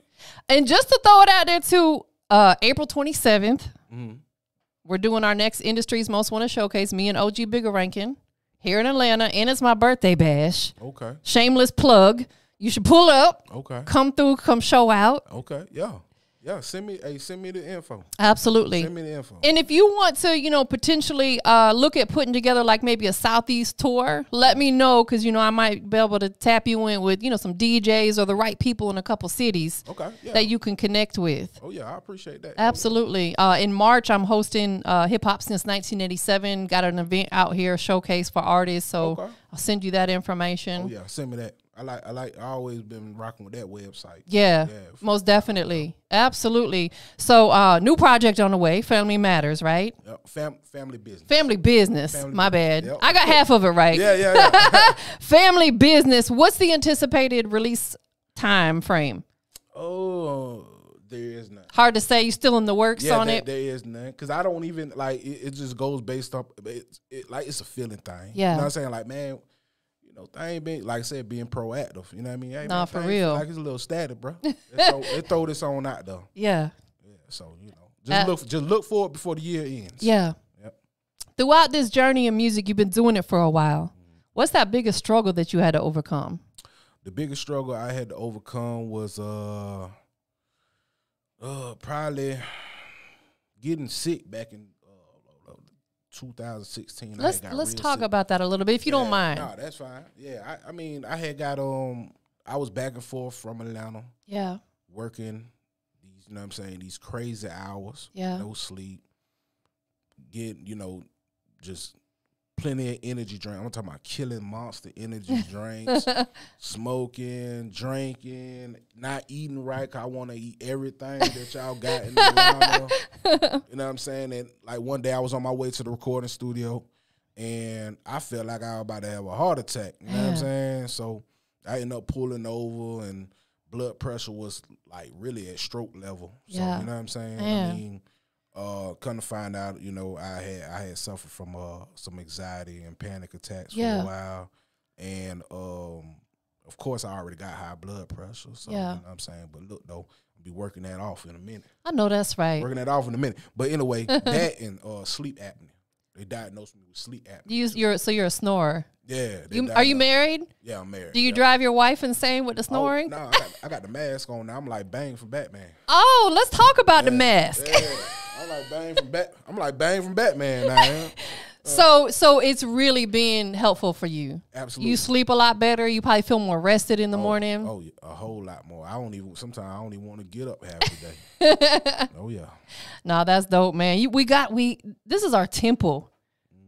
And just to throw it out there too, April 27th, we're doing our next Industry's Most Wanted Showcase, me and OG Bigger Rankin. Here in Atlanta, and it's my birthday bash. Okay. Shameless plug. You should pull up. Okay. Come through, come show out. Okay. Yeah. Yeah, send me the info. Absolutely. Send me the info. And if you want to, you know, potentially look at putting together like maybe a Southeast tour, let me know, because, you know, I might be able to tap you in with, you know, some DJs or the right people in a couple cities that you can connect with. Oh, yeah, I appreciate that. Absolutely. In March, I'm hosting Hip Hop Since 1987. Got an event out here, showcase for artists. So I'll send you that information. Oh, yeah, send me that. I always been rocking with that website. Yeah, most definitely. Absolutely. So new project on the way, Family Matters, right? Family business. Family business. My bad. Yep. I got half of it right. Yeah. Family business. What's the anticipated release time frame? Oh, there is none. Hard to say. You still in the works on it? There is none. Because I don't even, like, it just goes based off, like, it's a feeling thing. Yeah. You know what I'm saying? Like, man, thing being, like I said, being proactive. You know what I mean? Hey, nah, for real. Like it's a little static, bro. They throw this on out though. Yeah. So just look for it before the year ends. Yeah. Yep. Throughout this journey in music, you've been doing it for a while. What's that biggest struggle that you had to overcome? The biggest struggle I had to overcome was probably getting sick back in 2016. Let's talk about that a little bit, if you don't mind. No, that's fine. Yeah, I mean, I had got I was back and forth from Atlanta. Yeah. Working these, you know what I'm saying, these crazy hours. Yeah. No sleep. Get, just plenty of energy drink. I'm talking about killing Monster energy drinks, smoking, drinking, not eating right, 'cause I want to eat everything that y'all got in Atlanta. You know what I'm saying? And like one day I was on my way to the recording studio and I felt like I was about to have a heart attack. You know what I'm saying? So I ended up pulling over and blood pressure was like really at stroke level. So you know what I'm saying? I mean, come to find out, I had suffered from some anxiety and panic attacks for a while, and of course I already got high blood pressure. So you know what I'm saying. But look though, I'll be working that off in a minute. I know that's right. Working that off in a minute. But anyway, that and sleep apnea. They diagnosed me with sleep apnea. So you're a snorer. Yeah. Are you married? Yeah, I'm married. Do you drive your wife insane with the snoring? No, I got the mask on now. I'm like Bane from Batman. Oh, let's talk about the mask. Yeah. I'm like Bane from Batman now. So it's really been helpful for you. Absolutely. You sleep a lot better. You probably feel more rested in the morning. Oh, yeah, a whole lot more. Sometimes I don't even want to get up half the day. Oh yeah. No, that's dope, man. This is our temple.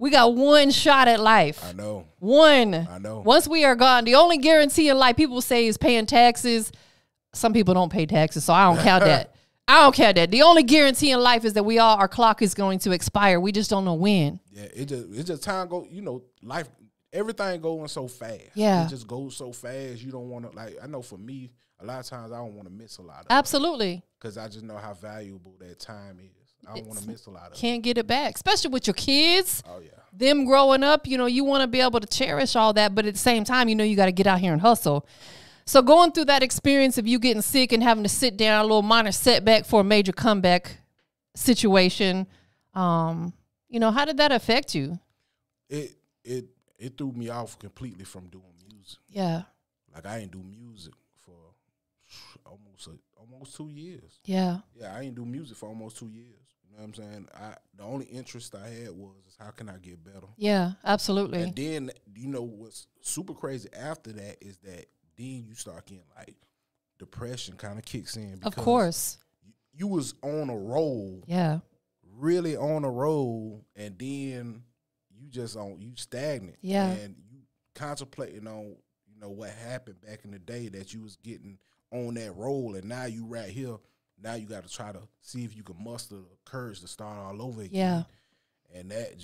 We got one shot at life. I know. One. I know. Once we are gone, the only guarantee in life people say is paying taxes. Some people don't pay taxes, so I don't count that. I don't care that. The only guarantee in life is that our clock is going to expire. We just don't know when. Yeah, it's just time go. Life, everything going so fast. Yeah, it just goes so fast. You don't want to I know for me, a lot of times I don't want to miss a lot of Absolutely. Because I just know how valuable that time is. I don't want to miss a lot of it. Can't get it back, especially with your kids. Oh yeah. Them growing up, you want to be able to cherish all that, but at the same time, you got to get out here and hustle. So going through that experience of you getting sick and having to sit down, a little minor setback for a major comeback situation, how did that affect you? It threw me off completely from doing music. Yeah. Like I ain't do music for almost 2 years. Yeah. Yeah, I ain't do music for almost 2 years. You know what I'm saying? The only interest I had was how can I get better? Yeah, absolutely. And then what's super crazy after that is that then you start getting like depression kind of kicks in. Of course. You was on a roll. Yeah. Really on a roll, and then you stagnant. Yeah. And you contemplating on, what happened back in the day that you was getting on that roll, and now you right here. Now you got to try to see if you can muster the courage to start all over again. Yeah. And that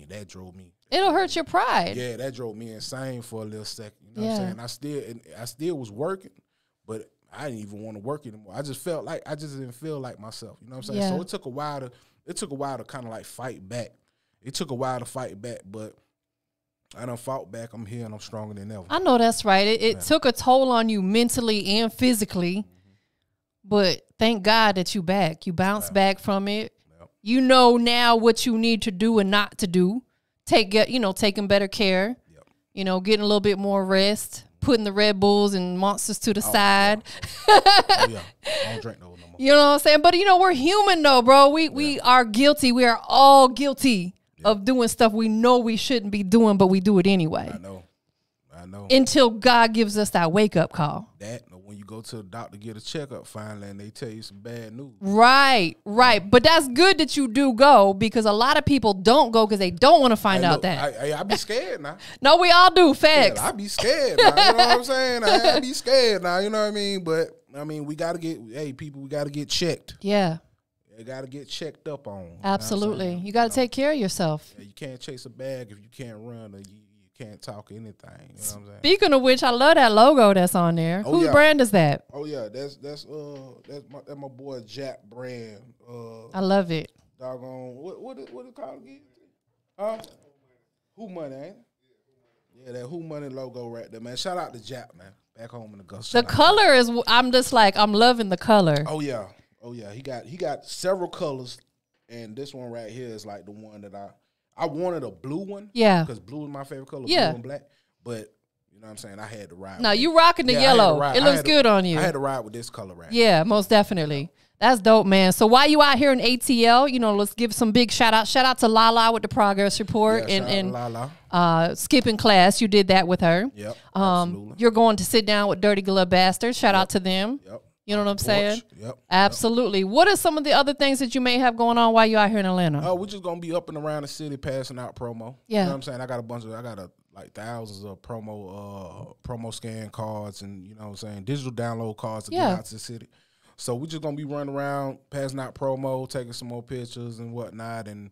that drove me. It'll hurt your pride. Yeah, that drove me insane for a little second. You know what I'm saying? I still was working, but I didn't even want to work anymore. I just didn't feel like myself. You know what I'm saying? Yeah. So it took a while to kind of like fight back. It took a while to fight back, but I done fought back. I'm here and I'm stronger than ever. I know that's right. It took a toll on you mentally and physically, but thank God that you back. You bounced back from it. You know now what you need to do and not to do. Taking better care. Getting a little bit more rest. putting the Red Bulls and Monsters to the side. Yeah. Oh, yeah. I don't drink those no more. You know what I'm saying? But, you know, we're human, though, bro. We are guilty. We are all guilty of doing stuff we know we shouldn't be doing, but we do it anyway. I know. Until God gives us that wake-up call. That, when you go to the doctor to get a checkup finally and they tell you some bad news. Right. But that's good that you do go, because a lot of people don't go because they don't want to find out that. I be scared now. No, we all do. Facts. Yeah, I be scared now. You know what I'm saying? I be scared now. You know what I mean? But, I mean, we got to get, people, we got to get checked. Yeah. You got to get checked up on. Absolutely. You got to take care of yourself. Yeah, you can't chase a bag if you can't run, or you can't talk anything. You know what I'm saying? Speaking of which, I love that logo that's on there. Whose brand is that? Oh yeah, that's my boy Jack brand. I love it. Doggone, what it called again? Who Money, ain't it? Yeah, that Who Money logo right there, man. Shout out to Jack, man. Back home in the Gulf. The color is, I'm just like, I'm loving the color. Oh yeah. He got several colors, and this one right here is like the one that I wanted a blue one. Yeah. Because blue is my favorite color, blue and black. But, you know what I'm saying, I had to ride. No, you rocking the yellow. It looks good on you. I had to ride with this color right now. Yeah, most definitely. That's dope, man. So while you out here in ATL, you know, let's give some big shout out. Shout out to Lala with the progress report and Lala. Skipping class. You did that with her. Yep. Absolutely. You're going to sit down with Dirty Glove Bastards. Shout out to them. Yep. You know what I'm saying? Yep. Absolutely. Yep. What are some of the other things that you may have going on while you're out here in Atlanta? Oh, we're just gonna be up and around the city passing out promo. Yeah. You know what I'm saying? I got like thousands of promo scan cards, and you know what I'm saying, digital download cards to get out to the city. So we're just gonna be running around passing out promo, taking some more pictures and whatnot, and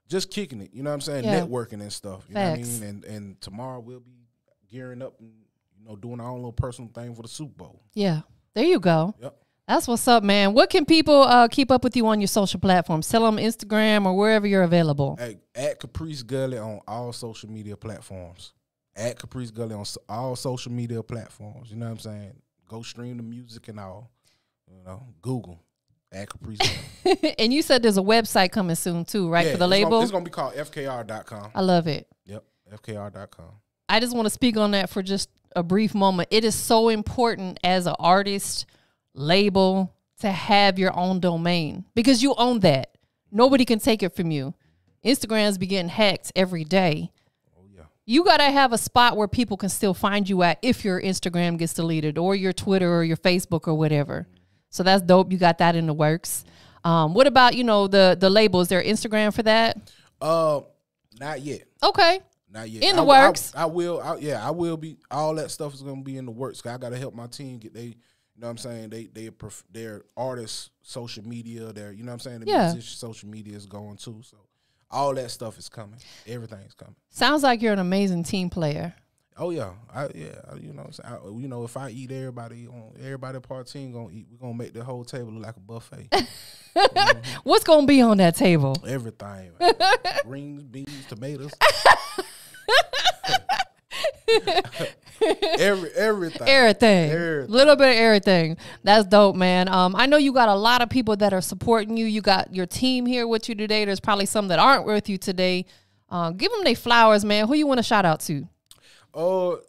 just kicking it. You know what I'm saying? Networking and stuff. You know what I mean? And tomorrow we'll be gearing up and, you know, doing our own little personal thing for the Super Bowl. Yeah. There you go. Yep. That's what's up, man. What can people keep up with you on your social platforms? Tell them Instagram or wherever you're available. Hey, at Caprice Gully on all social media platforms. At Caprice Gully on all social media platforms. You know what I'm saying? Go stream the music and all. You know, Google at Caprice Gully. And you said there's a website coming soon too, right? For the label? It's going to be called FKR.com. I love it. Yep, FKR.com. I just want to speak on that for just a brief moment. It is so important as an artist, label, to have your own domain, because you own that. Nobody can take it from you. Instagram's be getting hacked every day. Oh yeah. You got to have a spot where people can still find you at if your Instagram gets deleted, or your Twitter or your Facebook or whatever. So that's dope. You got that in the works. What about, you know, the label? Is there Instagram for that? Not yet. Okay. Not yet. In the works. I will be. All that stuff is going to be in the works. I got to help my team get you know what I'm saying, their artists' social media, you know what I'm saying, the musician social media is going too. So all that stuff is coming. Everything's coming. Sounds like you're an amazing team player. Oh yeah, you know, if I eat everybody part of the team gonna eat, we're gonna make the whole table look like a buffet. What's gonna be on that table? Everything. Greens, beans, tomatoes. Everything. Little bit of everything. That's dope, man. I know you got a lot of people that are supporting you. You got your team here with you today. There's probably some that aren't with you today. Give them their flowers, man. Who you want to shout out to?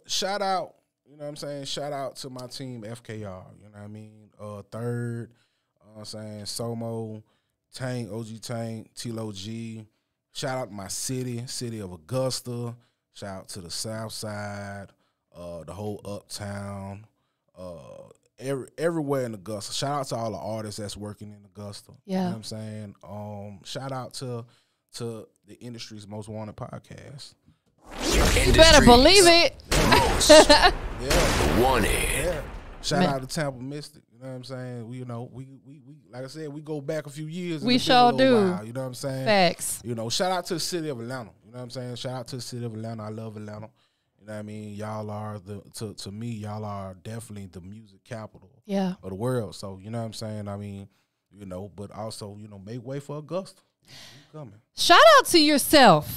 Shout out, you know what I'm saying? Shout out to my team, FKR, you know what I mean? Third, I'm saying, Somo, Tank, OG Tank, Tilo G. Shout out to my city of Augusta. Shout out to the South Side, the whole Uptown, everywhere in Augusta. Shout out to all the artists that's working in Augusta. Yeah. You know what I'm saying? Shout out to the industry's most wanted podcast. You better believe it. Wanted. Yeah. Shout out to TampaMystic. You know what I'm saying? We like I said, we go back a few years. We sure do. While, you know what I'm saying? Facts. You know, shout out to the city of Atlanta. You know what I'm saying? Shout out to the city of Atlanta. I love Atlanta. You know what I mean? Y'all are to me, y'all are definitely the music capital of the world. So, you know what I'm saying? I mean, you know, but also, you know, make way for Augusta. Coming. Shout out to yourself,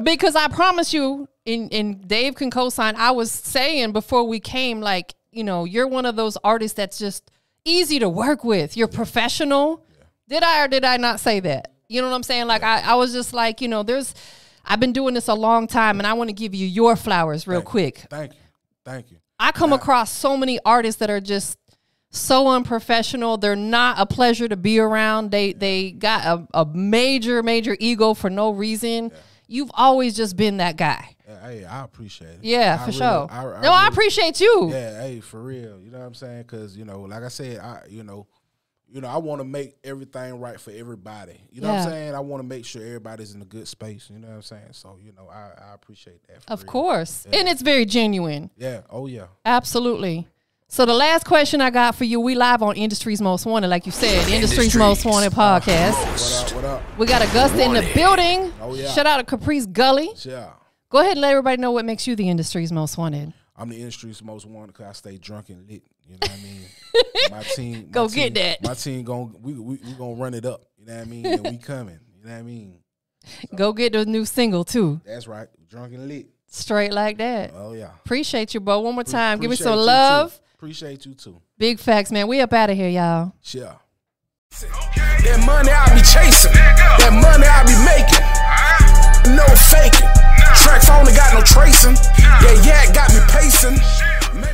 because I promise you, and Dave can co-sign, I was saying before we came, like, you know, you're one of those artists that's just easy to work with. You're professional. Did I or did I not say that? You know what I'm saying? Like, I was just like, you know, I've been doing this a long time, and I want to give you your flowers real quick. Thank you. I come across so many artists that are just so unprofessional. They're not a pleasure to be around. They got a major ego for no reason. Yeah. You've always just been that guy. Hey, I appreciate it. Yeah, for sure. I appreciate you. Yeah, hey, for real. You know what I'm saying? Because, you know, like I said, I want to make everything right for everybody. You know what I'm saying? I want to make sure everybody's in a good space. You know what I'm saying? So, you know, I appreciate that. Of course. Yeah. And it's very genuine. Yeah. Oh, yeah. Absolutely. So the last question I got for you, we live on Industry's Most Wanted, like you said, Industry's Most Wanted podcast. What up? We got Augusta in the building. Oh, yeah. Shout out to Caprice Gully. Yeah. Go ahead and let everybody know what makes you the Industry's Most Wanted. I'm the Industry's Most Wanted because I stay drunk and lit. You know what I mean? My team. Get that. My team we gonna run it up. You know what I mean? And we coming. You know what I mean? So, go get the new single too. That's right. Drunk and lit. Straight like that. Oh yeah. Appreciate you, bro. One more time. Give me some love. Too. Appreciate you too. Big facts, man. We up out of here, y'all. Yeah. That money I be chasing. That money I be making. No faking. Tracks only got no tracing. Yeah, got me pacing.